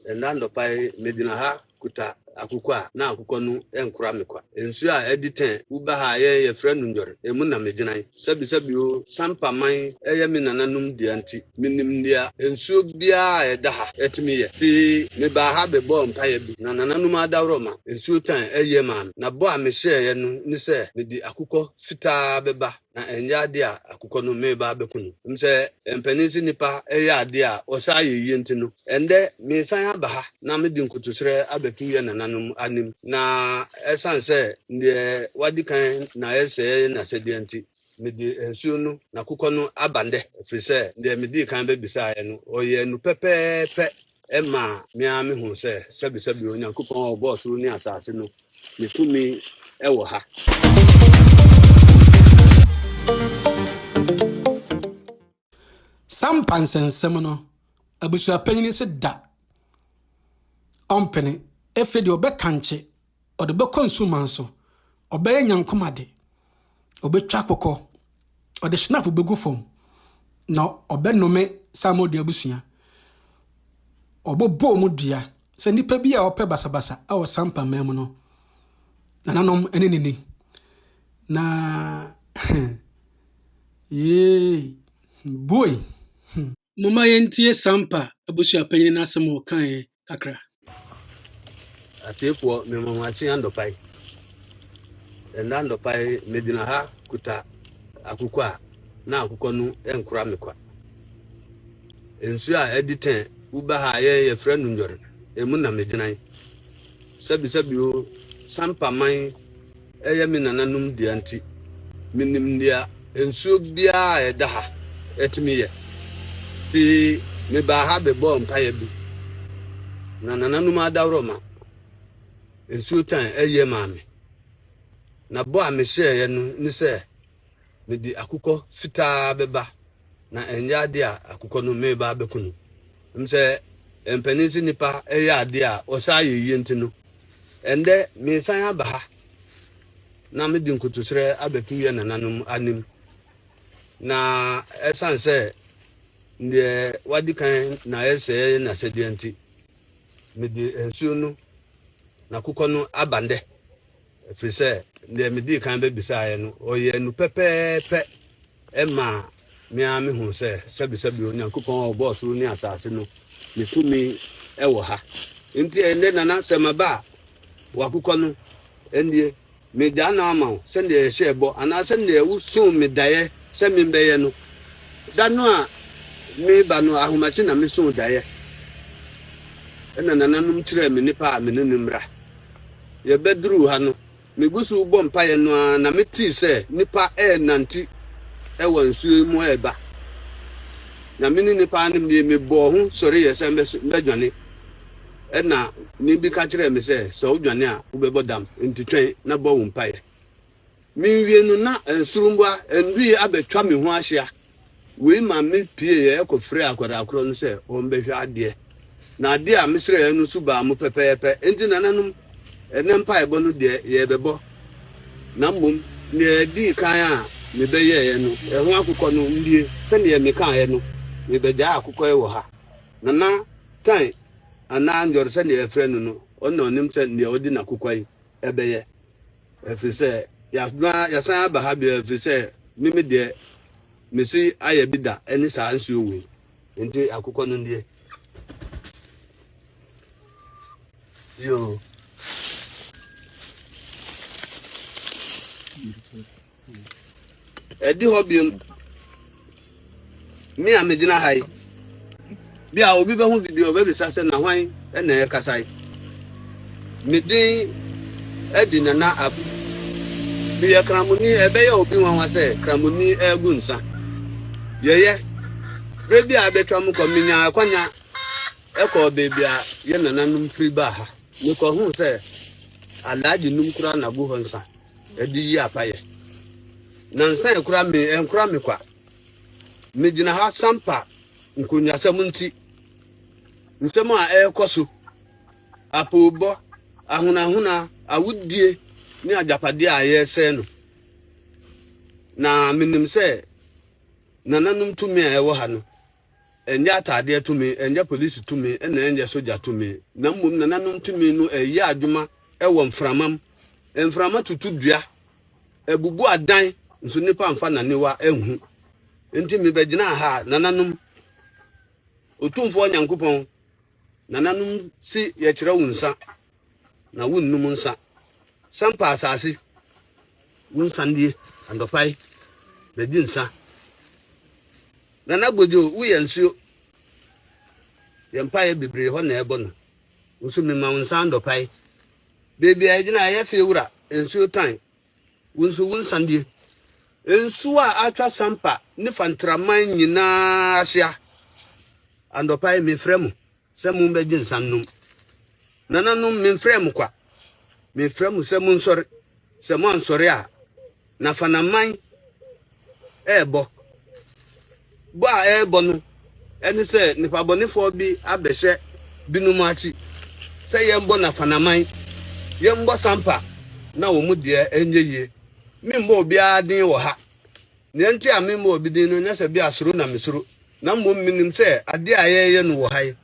Nando pai medina ha kuta akukwa na akukọ no enkura mekwa ensu a editen uba ha ye friend njor emu na medina sabi o sampa man eye me nananum dia nti minim dia ensu bia eda ha etimi ye ti me ba ha be bom paye bi na nananum adawro ma ensu tan eye ma na bo a me hye ye no ni se me di akukọ fita beba na enya ade a akukọ no me ba bekunu mse empanisi nipa eye ade a osei ye ntino ende me san aba ha na me di nkutusre abeku ye nananum anim na esanse ndie wadikan na ese na sedianti me di ensuo no na akukọ no abande frise ndie me di kan be bisa ye no oye no pepepe ema me ame hu se sebi onyankopon oboss ni asase no me tumi ewo ha. Sampa nsensem no abusua panyini se da ompene efe de obekanche ode be konsumanso obe nyankomade obetwa kokọ ode snap begu fom na obe nome samo de abusua obobo mu dua se nipa bi a ope basabasa awo sampa mem no nananom enenini na boy mama yentie sampa abusua panyini na asem o kan kakra Atefo me mamachi ando pai ndando pai medina ha kuta akukwa na akukọ no enkura mekwa ensu a editen uba ha ye friend njor emu na medina sabi o sampa man eye me nananum dia nti minim dia ensu bia eda ha etimi ye ti me ba ha be bom paye bi na nananum adawro ma ensu tan eye maame na bo a me hye ye no ni se me di akukọ fita beba na enya ade a akukọ no me ba bekunu mse empanisi nipa eye ade a osei ye ntino ende me san aba ha na me di nkutusre abeku ye nananum anim na esanse ndie wadikan na ese na sedianti me di ensu no na akukọ no abande frise ndie me di kan be bisa ye no oye no pepepe ema me ame hu se sebi onyankopon oboss ni asase no me tumi ewo ha nti ende Nana Samgba wakukọ no endie me jana ama se ndie hye ana se ndie wusu me daye se me beye no dano a me ba no ahomachi na me so daye ena nananum kire me nipa a me nenumra ye bedru ha no me gusu bom paye no na me ti se nipa nanti ewo nsu mu eba na me nipa ne me bo ho sori ye se mbedwane ena ni bi ka kire me se so odwane a ubebo dam nti twen na bo wo paye me wie no na ensurumba enwi abetwa me ho ahia we ma me pie ye ekofre akwara akro no se o mbehwa ade na ade a misre ye no suba mu pepepe enti nananum enempa ebo no de ye bebo na mbom ne di kan a me be ye no ho akukọ no ndie se ne me kan ye no me be ja akukọ e wo ha nana tan ana njor se ne friend no ono nim se ne odi na akukọ yi ebe ye efise ya san aba ha bi efise mimi de mesi aye bida eni sa nsu owu nti akukọ no ndie yo edi hobby me amedina hai bia obi be hu video be bisa se na hwan na e kasai medi edi Nana abu bia kramuni ebe ya obi nwa se kramuni egu nsa yeye rebi abetwa mu kominya akwanya eko bebia ye nananum free ba ha ni ko hu se alaji num kura na bu ho nsa edi yi apaye na nsa ekura me kwa mejina ha sampa nkunya samunti nsem a ekoso apobo ahuna awudie ni ajapade a yese no na minim se nananum tumi a ewo ha no enye atade tumi enye police tumi enye soja tumi na mmom nananom tumi no eyi adwuma ewo mframam mframa tutu dua ebubu adan nso nipa mfa nanewa ehu enti me begina ha nananom otumfuo nyankopon nananom si ye kire wunsa na wunnum nsa Sampa asase wunsandie andopai bedi nsa Nana gbojo uye nsuo yempa ye bebre ho na ebo no nso me ma nsa andopai bebi agina ye fewura nsuo tan wunso wunsandie nsuo a atwa Sampa ne fantraman nyina asia andopai me fremu se mu bedi nsa num nananom me fremu kwa me fremu se mu nsori se mu ansori a na fanaman ebo bo a ebo no eni se nipa bonifo bi abehye binum achi se yembo na fanaman yembo Sampa na wo mu de enyeye mimbo obi adin wo ha ne nti a mimbo obi din no nya se bi asoro na mesoro na mmom minim se ade ayeye no wo haye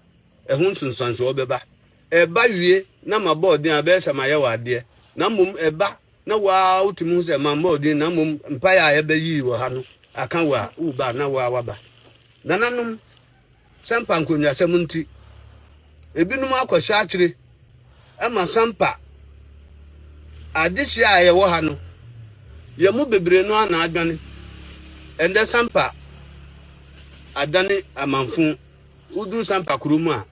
ehun sunsanso obeba eba wie na mabodin abehye maye wa ade na mmom eba na wa utimu se mambodin na mmom mpaya ayebeyi wo ha no aka wa uba na wa waba nananom Sampa nkonya semunti ebinum akwahya akire ama Sampa adihye aye wo ha no yemu bebre no ana adwane ende Sampa adane amanfo udu Sampa kurumu a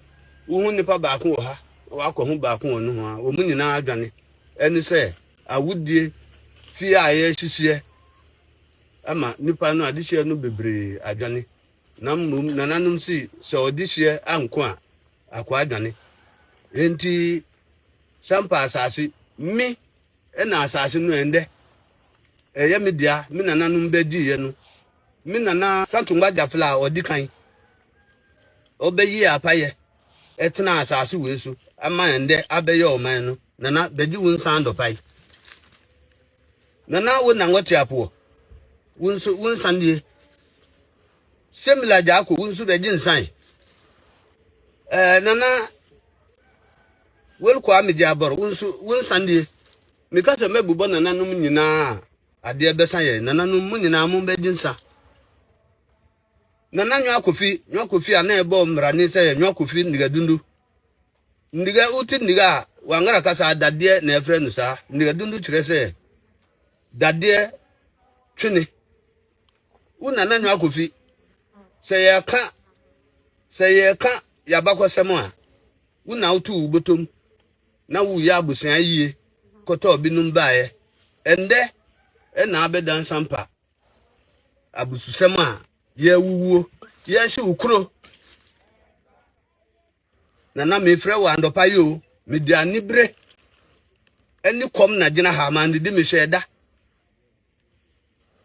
uhu nipa baako wo ha wakọ hu baako wo no ho a wo mu nyina adwane eni se awudie fi aye hihye ama nipa no adihye no bebre adwane namum nananom si so odihye anko a akwa adwane enti Sampa asase mi ena asase no ende eye media mi nananom bedi ye no mi Nana Samgba Gyafla odikan obeyi apaye etena asase wesu ama ende abeye oman no nana bedi wunsa andopai nana wo nangote apo wunsandie semila jako wunsu bedi nsan nana welko amedi aboro wunsandie mikase mebubo nananom nyina ade besan ye nananom mu nyina mu bedi nsa nana nwakofi ana ebo mrani se nwakofi ndiga dundu ndiga uti ndiga wangara kasa adade na efre no sa ndiga dundu kire se dade twene una na nwakofi se ye ka yabakosem a una utu ubotom na wu ya abusan yie koto binum baaye ende na abedan Sampa abususem a ye wuwo ye hye ukro nana me frɛ wa andopa yo me di anibre eni kom na gina ha man di me hyeda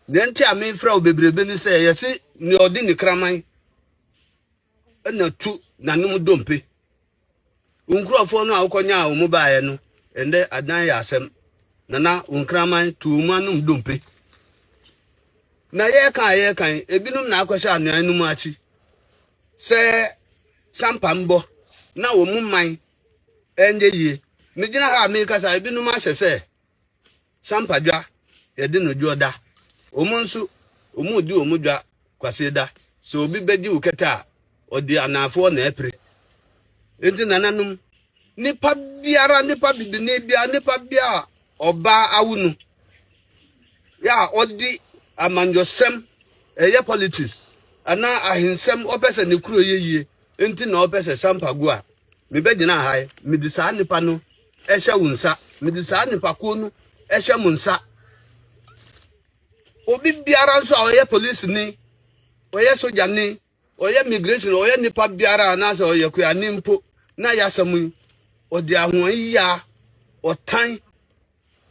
nenti a me frɛ o bebrebe ni sɛ ye si ni odi ni kraman na tu nanum dompe unkrofo no a wokonya a mu baaye no ende adan ya asem nana unkraman tu mu anum dompe na ye kan ebinum na akwahya anuanum achi se Sampa mbo na wo mu man enye yie me gina ha me kasa ebinum ahye se Sampa dwa ye de no dwoda omunsu omudi omudwa kwaseda so obi bedi uketa odi anafo na epre enti nananom nipa biara nipa bibine bia nipa bia oba awunu ya odi amanjosem eye politics ana ahinsem opese ne kuro yeye enti na opese Sampa go a me begina hai me di saa nipa no ehye wunsa me di saa nipa ko no ehye munsa obi biara nso a oye police ni oye soja ni oye migration oye nipa biara na so oye kwa ni mpo na yasamu odi ahon ya otan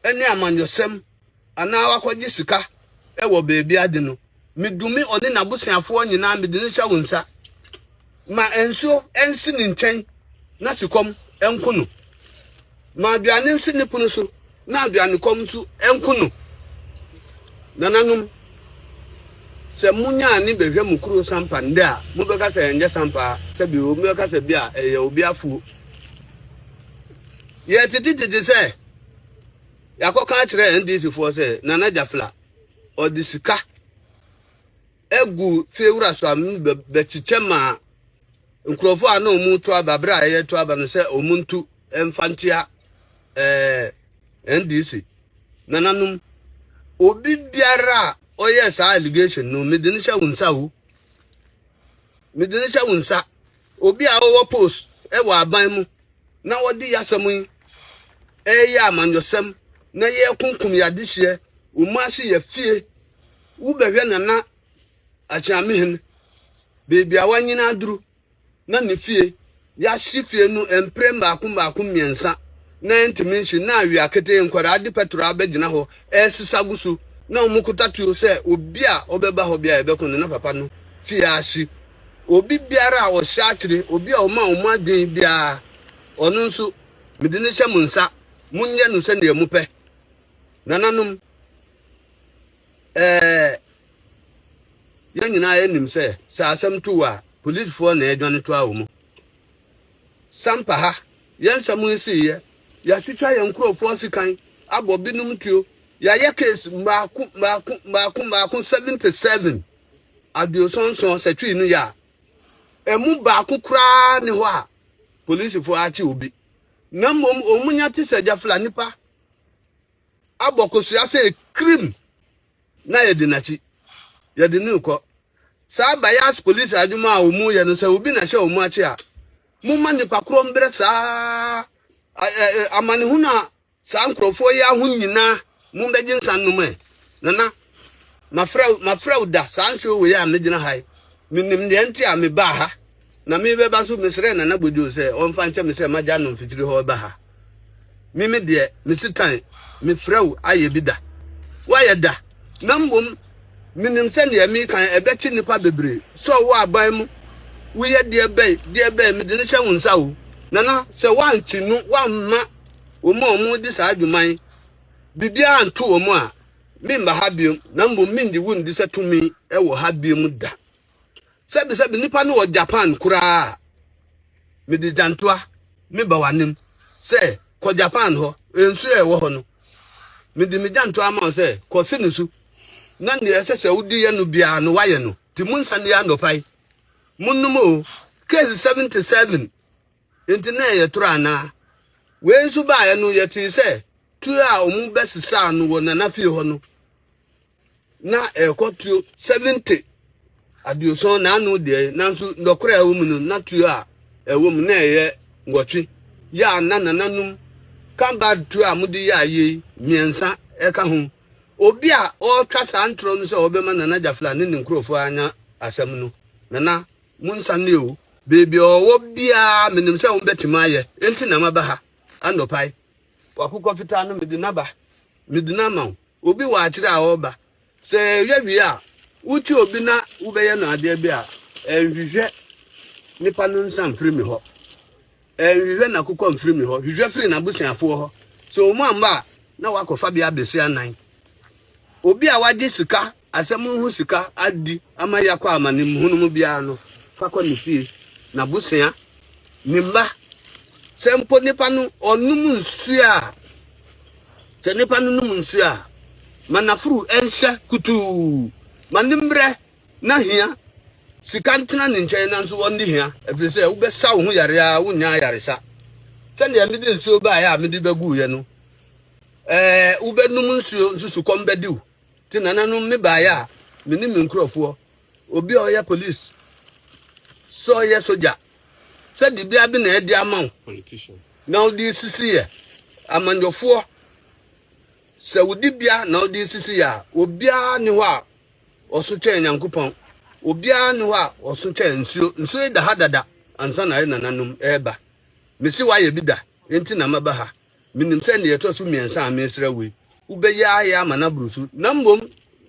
ene amanjosem ana wakwaji sika ewo beebi ade no medumi oni nabusiafo nyina medini hya wonsa ma enso ensi ni nchen na sikom enkono ma aduane nsi ni pono so na aduane kom so enkono nananom se munya ni behwe mukuru Sampa nde a mubeka se enje Sampa se bi o mubeka se bi a eye obi afu ye titi se yakoka kire NDC fo se Nana Gyafla odisika egu fewura so am be chichema nkrofo ana omu to ababra ye to aba no se omuntu emfantia NDC nananum obi biara oye sa allegation no medinisha wunsa obi a wo post e wa aban mu na wodi yasam ya amanyosem na ye kunkum yadehye umasi ye fie wo behwe nana achiamehen bebi awanyina aduru na ne fie ya hye no emprem akum miensa na intiminshi na wi akete nkwara ade petro abegina ho esisa gusu na omukuta tuo se obi a obeba ho bia ebekunu na papa no fie ahye obi biara o hye akire obi a oma den bia onu nso medine hye munsa munye no se ne mupe nananum yanyina enim se sa asem tuwa police for na edwane to awo Sampa ha yansamu isi ye ya twitwa ye nkrofo sikan abobinum tuo ya ye case mbaku 77 abiosonson setwi nu ya emu baako kra ne ho a police for achi obi na mom omunya ti se Gyafla nipa abokoso ya se crime na ye dinachi ye de ni ko sa bias police aduma omu ye no se obi na hye omu achi a mumma nipa kro mbre sa amane hu na sa nkrofo ya hu nyina mumbegin sannume nana mafrau da sa nso we ya megina hai minim de enti a me ba ha na me be ba so mesre nana bojo se onfa nche mesre maja no mfitiri ho ba ha mimi de mesitan me frau aye bida waye da na mbom minim se ne mi kan ebechi nipa bebre so wo aban mu we ye de be me de ne hye wonsa wo nana se wanchi nu wamma omo di sa adwuman bibia anto omo a mimba habium na mbom mindi wundi se tumi e wo habium da sebi nipa no wo Japan kura me di jantoa me ba wanim se ko Japan ho ensu e wo ho no me di me jantoa ma se ko sinusu na ne esese wudi ye no bia no waye no ti munsa ne ya no pai munnumo case 77 intine ye turana we su ba ye no ye ti se tu a omu besisa no wo na fie ho no na ekotuo 70 adioson na anu de nanso ndokora ewo mu no na tu a ewo mu na ye ngotwe ya nananum kamba tu a mudi ya ye miensa eka ho obi a o twasa antro no se obema Nana Gyafla ne nkrofo anya asem no nana munsa ne o bebi owo bia menim se wo betima ye enti na maba ha andopai wakukọ fita no medina ma obi wa akire a oba se yewi a uti obi na ubeye na ade bia enhwehwe nipa no nsam free me ho enhwehwe na kokọ mfiri me ho hwehwe free na busuafo ho so omu amba na wakofa bia besi anan obi a wadi sika asem hu sika adi ama yakọ amane muhunum bia no fakọ ne fie na busua nimba sempo nipa no onum nsu a se nipa no num nsu a manafuru enhye kutu manimbre na hia sika ntena ne nkyɛn na nso wɔn di hia efiri sɛ wo bɛsa wo ho yare a wo nya yaresa sɛ ne yɛde nsuo ba ya me de bagu ye no wo bɛnum nsuo nsusu kɔm bɛdiw ti nananum me ba ya me ni me nkrɔfoɔ obi a ɔyɛ police so ɔyɛ soja sɛ di bia bi na edi amaw politician na odi sisi ye amandofo sɛ wodi bia na odi sisi ya obia ne ho a oso twɛn Nyankopɔn obia ne ho a oso twɛn nsuo da hadada ansa na nananum eba mesi wa ye bi da enti na maba ha minim sɛ ne yeto so miensa amesra we ubeya ya mana brusu na mbom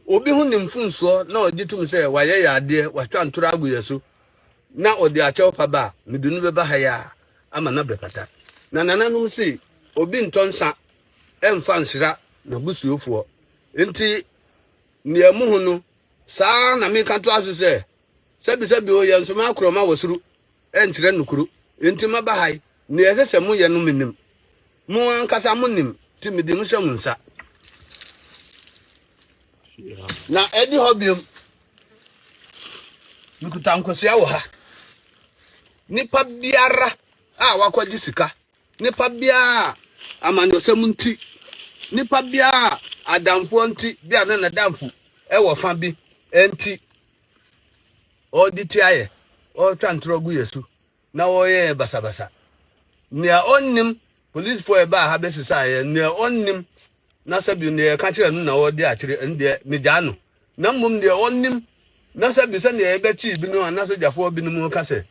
obi hu nimfunso na ogitum sɛ waye ya ade watwa ntoro agu yeso na odi achew pa ba medunu beba ha ya ama na brekata na nananum si obi ntonsa emfa nsira na busuofo enti niamu hu no Sa na me kan to aso se sebi o ye nso ma kroma wosuru enkyere nukuru enti maba hai ne yesese mu ye no menim mu ankasa mu nim ti medi mu hyem nsa na edi hobium nikuta nkosia wo ha nipa biara a wakwaji sika nipa biara amandosem nti nipa biara adamfo nti bia na damfo e wo fa bi enti oditiaye o twantrogu yesu na wo ye basabasa nea onnim police for eba ha besisa ye nea onnim na sabi ne ka kire no na wo di akire nde meja no na mmom nea onnim na sabi se ne ebe chi bi no na sojafo bi no mu ka se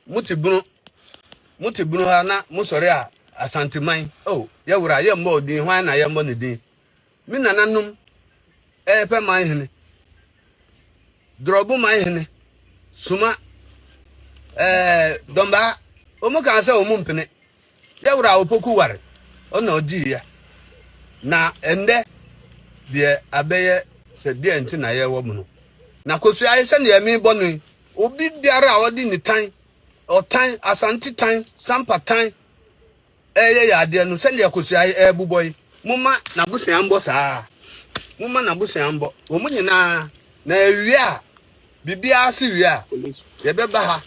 muti bunu ha na musore a asanteman oh ye wura ye mbo din hwan na ye mbo ne din mi nananum pe man hene drobu man hene suma domba omo kan se omo mpene ye wura opoku ware ona odi ya na ende de abeye se de enti na ye wo mu no na kosu aye se ne mi bonu obi biara a odi ni tan otan asante tan sampa tan ya de no se ne kosu aye buboy muma na busia mbo saa muma na busia mbo omu nyina na ewia bibia si wia ye beba ha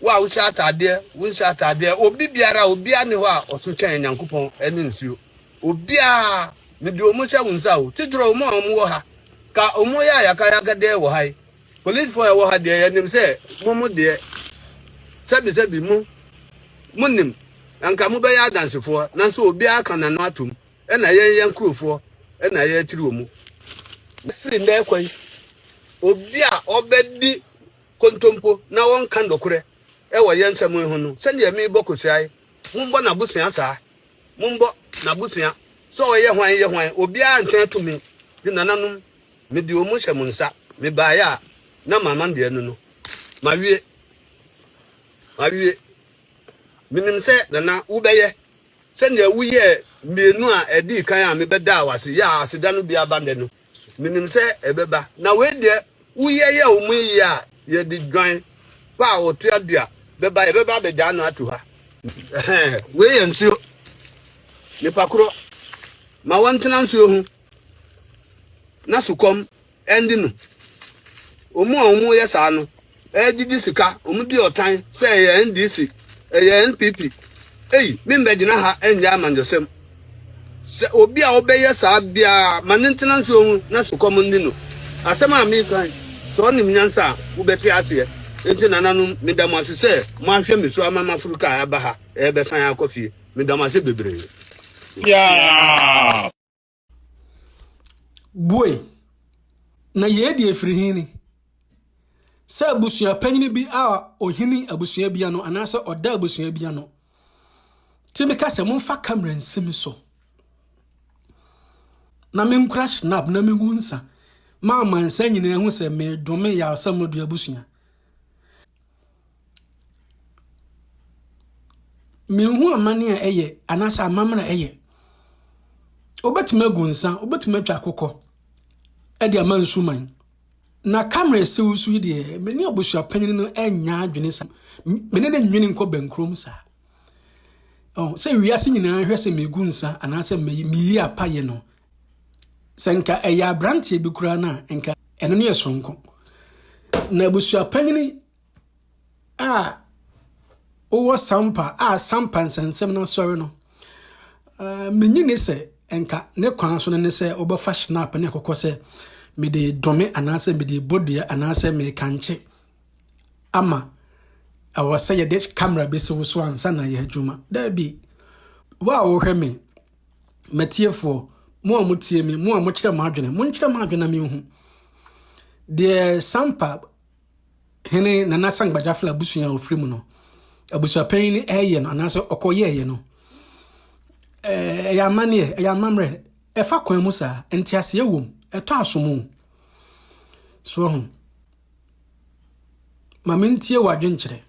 wa wo sha atade obi biara obi ani ho a oso twen nyankopon eni nsuo obi a me di omu sha wunsa o tidro omu omu wo ha ka omu ya yakaya de wo hai police for wo ha de ye nim se mumu de sebi munim anka mu be ya dansefo na so obi aka na no atum e na ye nkrofo e na ye tiri omu firi nda kwai obi a obedi kontompo na won kan dokure e wo ye nsam hu no se ne mi bokosiai mumbo na busia saa mumbo na busia so ye hwan obi a ntwen tumi di nananum me di omu hyem nsa me ba ya na mama de no mawie minim se na ubeye se ne wuye mienu a edi kan a me beda awase ya aseda no bia bande no minim se ebeba na we de wuye ye omu yi a ye di dwan pa otu adua beba be da no atu ha we ye nsuo ni pakro ma wantena nsuo hu na sukom endi no omu ye saa no ejidi sika omu di otan se ye NDC ye NPP mi mbegina ha enya amandosem se obi a obeye saa bia manentena nsuo hu na sukom ndi no asema mi kan so nim nyansa wo beti ase enti nananum medam ase se mo ahwe me so amama Afrika aba ha be san ya Kofi medam ase bebre yeah boy na ye di efrihini se abusua panyini bi a ohini abusua bia no anase oda abusua bia no timika se momfa camera nsemi so na me nkura snap na me hunsa ma mansa nyina hu se me dome ya asam do abusua me hu amane a eye anase amamra eye obetima gunsa obetima twa akokɔ edi amansuman na camera siwusu de me ni obusua panyin no enya adwene sa me ne nwene nkɔ bankrom sa oh se wiase nyina hwɛ se megunsa anase me apaye no senka eya brante bi kura na enka eno ne yesonko na obusua panyin a owo sampa nsensem na sɔre no menyi ne se enka ne kwan so ne se obofa snap ne akokɔ se me de dome anase me de bodua anase me kanche ama awase ye de camera be so ansa na ye adwuma da bi wa wo hwɛ me matiefo mo amutie me mo amokyere ma adwene mo nkyere ma adwene me hu de Sampa hene Nana Samgba Gyafla busua ofiri mu no abusua pan ni eye no anase okoye ye no ya mane ya mamre efa kwan mu sa entiase ewom eto asomo so ho mamentie wadwenkyere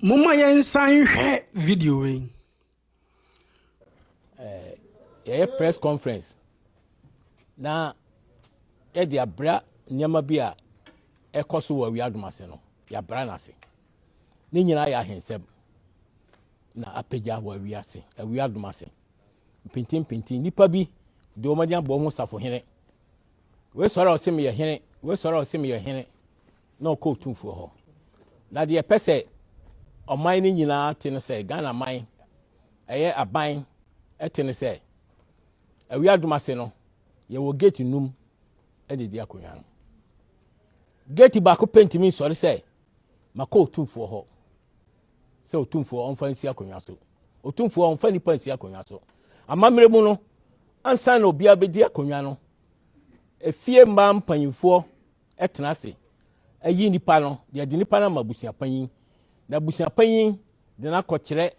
moma yensan hwe video we press conference na de abra nyama bi a ekoso wa Awua-Domase no ya bra na se ni nyina ya hensem na apagya wa wiase Awua-Domase pintin nipa bi de omadi abɔ ho safo hene we sɔre osem ye hene we sɔre osem ye hene na ɔkɔ otumfuo hɔ na de pɛsɛ ɔman ni nyina te no sɛ Ghana man ɛyɛ aban ɛte no sɛ Awua-Domase no ye wo gate num ɛde di akonwa no gate ba ko pentimi sɔre sɛ makɔ otumfuo hɔ sɛ otumfuo ɔmfa nsi akonwa so otumfuo ɔmfa nipa nsi akonwa so amamre mu no ansa na obi abedi akonwa no efie mba mpanyimfo etena ase ayi nipa no de nipa na mabusia panyin na busia panyin de na kɔkyerɛ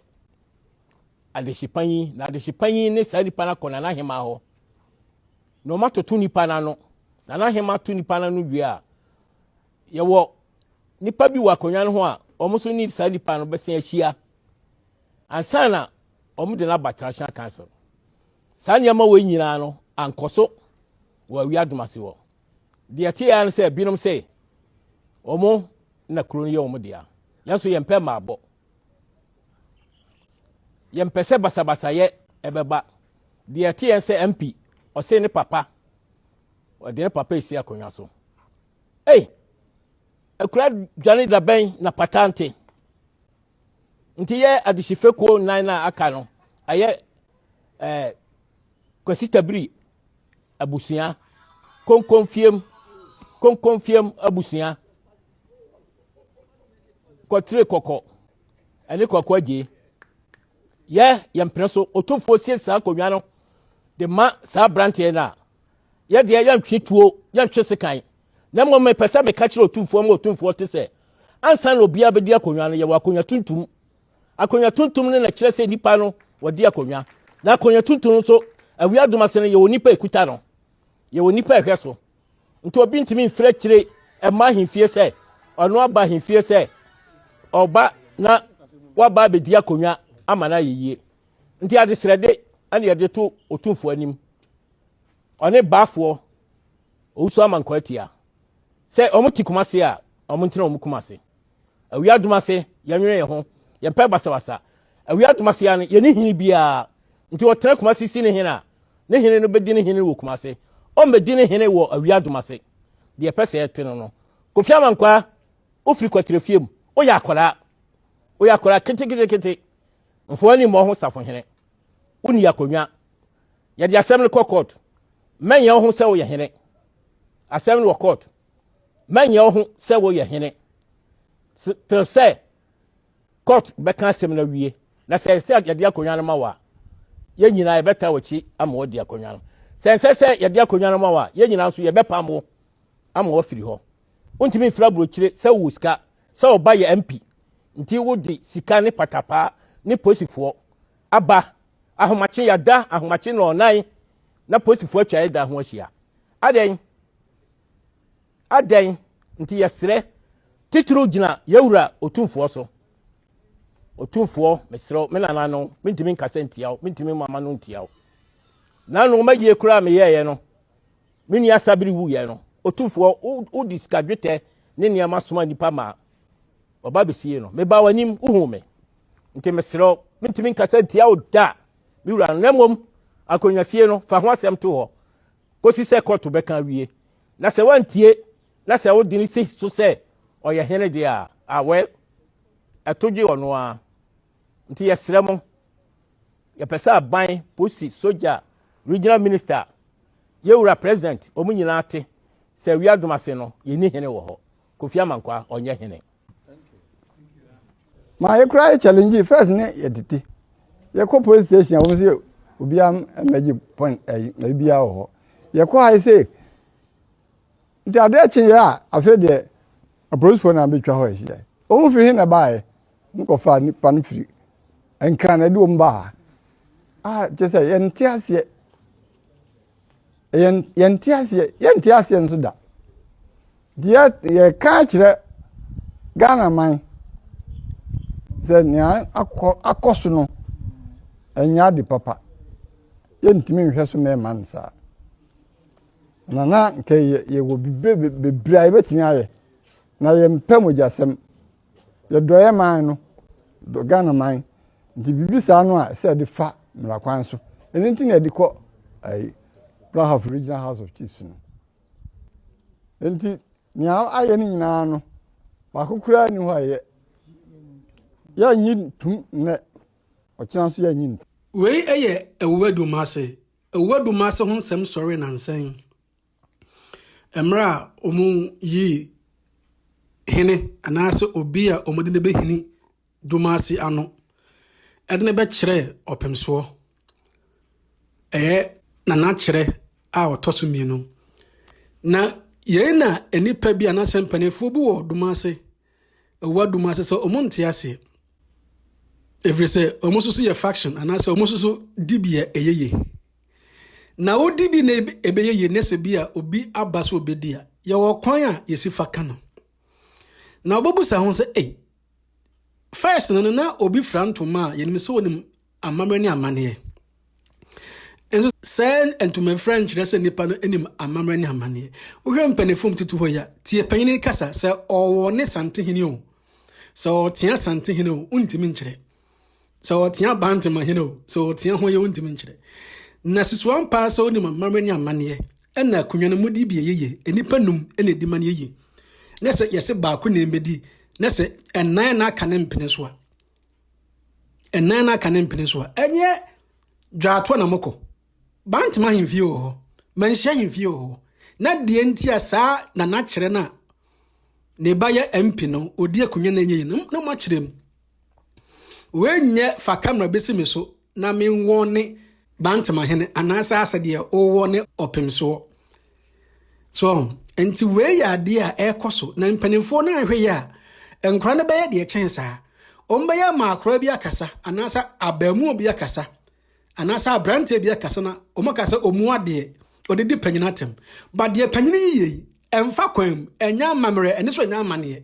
adeshi panyin na adeshi panyin ne sa nipa na kɔ na hema hɔ no matoto nipa na no na hema to nipa na no wie a ye wo nipa bi wa akonwa no ho a ɔmo so ni sa nipa no bɛsen ahyia ansa na ɔmo de na ba international council saa nyama we nyina no ankɔso wa Awua-Domase wo de tie ya no sɛ binom sɛ ɔmo na kuro no yɛ ɔmo de a yanso yɛ mpɛ maabɔ yɛ mpɛ sɛ basabasa yɛ ɛbɛba de tie ya sɛ MP ɔsɛ ne papa ɔde ne papa esi akonwa so akura dwane da bɛn na patante nti yɛ adehyefekuo nan na aka no ayɛ kwasitabiri abusia konkonfiem abusia kɔtre kɔkɔ ɛne kɔkɔ agye yɛ mpene so otumfuo sie saa konwa no de ma saa brante na yɛ de yɛ ntwe tuo yɛ ntwe sekan na mo me pese me ka kire otumfuo te se ansa na obi abedi akonwa no ye wa akonwa tuntum ne na kire se nipa no wodi akonwa na akonwa tuntum so Awua-Domase no ye onipa ekuta no ye onipa ehwe so nti obi ntimi mfre kire ema hemfie se ono aba hemfie se oba na waba abedi akonwa amana yeye nti ade srede ane ye de to otumfuo anim one baafo owuso amankwatia sɛ ɔmo ti kumase a ɔmo ntina ɔmo kumase Awua-Domase yanwere ye ho ye mpa basabasa Awua-Domase ya no ye ne hini bia nti ɔtena kumase si ne hina ne hini no bedi ne hini wo kumase ɔmbedi ne hini wo Awua-Domase de pɛsɛ ete no Kofi amankwa ofiri kwatrefiem o ya akora kete mfo ani mo ho safo hene uni akonwa ye de asɛm ne court men ye ho sɛ wo ye hene asɛm ne wo court man ye ho se wo ye hene to say court be kan asem na wie na se ye de akonwa no ma wa ye nyina ye beta wachi ama wo de akonwa no se ye de akonwa no ma wa ye nyina so ye bepa mo ama wo firi ho untimi mfira brochire se wo sika se wo ba ye MP nti wo di sika ne patapa ne posifo aba ahomache yada ahomache no nan na posifo atwa yada ho ahia aden nti yesre tituru gina yewura otumfuo so otumfuo mesro me nana no mintimi nkasa ntiawo mintimi mama no ntiawo nanu magie kura me yeye no mini asabiri wu ye no otumfuo u discardete ne niama soma nipa ma oba besie no me ba wanim uhu me nti mesro mintimi nkasa ntiawo da mi wura no nemom akonyafie no fa ho asem to ho kosi se court be kan wie na se wantie na se wo dini si so se oye hene de a well atoji ono a nti yesre mo ye pesa aban police soldier regional minister yewura president omunyina ate se Awua-Domase no ye ni hene wo ho Kofi amankwa onye hene ma ye cry challenge first ne ye titi ye ko police station wo se obi am emergency point na bia wo ho ye ko ha say nti ade chi ya afa de police phone na betwa ho ehia o mu firi na bae nkofa ni pan firi enka na de o mba je say ye ntiase ye ntiase nso da dia ye ka kire Ghana man se ni akoso no enya de papa ye ntimi nhwe so me man sa Nana Kyere will be bribed in aye. Now I am Pemojasem. The doyer mine, the Ghana mine. The Bibisano said the fat Mrakwanso. Anything at the court, I have regional house of chiefs. And now I am now. But who cried in why? Ya need to net or chance ya need. Wei eye Awua-Domase. Awua-Domase ho nsɛm sɔre nansan. Emra omu yi hene anaasɛ obi a omode ne behini Domase ano. Ɛde ne bɛkyerɛ ɔpemsoɔ. Nana Kyere a ɔtɔ so mmienu. Na yɛn na enipa bi anaasɛ mpanimfoɔ bi wɔ Domase. Awua-Domase sɛ ɔmo nte ase. Every say almost so your faction and answer almost so dibia eyeye. Na o dibi na ebeye nese bia obi abaso obedia. Ya wo kwan a yesi fakano. Na obobusa ho say first na obi frantoma ye nim so wonim amamre ni amane. Enso say to my French rese nipa no enim amamre ni amane. Wo hwe mpanefom tutu ho ya tie panyini kasa say owo ne santehene o. So tia santehene o untimi nkyere. So tia bantima hino so tia ho ye wontimi nkyere na susuan pa so ni mamare ni amane e na kunwa no mudi bi yeye enipa num e na di mane yeye na se yese ba ko na embedi na se enan na aka ne mpene so a enan na aka ne mpene so a enye dwato na moko bantima himfie o manhia himfie o na de enti asa na na kyere na ne ba ye MP no odi akunwa na enye na mo kyerem wenye fa camera besi me so na me wone bantama hene anasa asade o wone opemso so enti we ya de a ekoso na mpanimfo na ahwe ya enkra na baye de chensa omba ya makra bi akasa anasa abamu bi akasa anasa abrante bi akasa na omakasa omu ade odedi panyinatem ba de panyini yi emfa kwam enya mamre ene so enya amane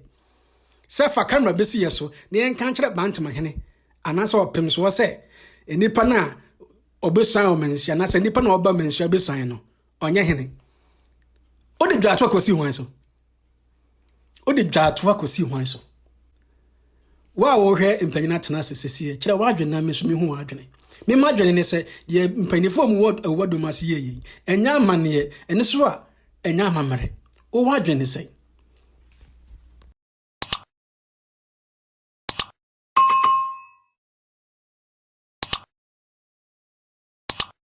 se fa camera besi yeso ne enkan kire bantama hene anasa opemso se enipa na obesan o mensia anasa enipa na oba mensia besan no onye hene odi dwato akosi hwan so odi dwato akosi hwan so wa wo hwe mpanyina tena sesese kire wa adwene na meso me hu adwene me ma adwene ne se ye mpanyinfo mu Awua-Domase ye enya amane ene so a enya amamere wo wa adwene se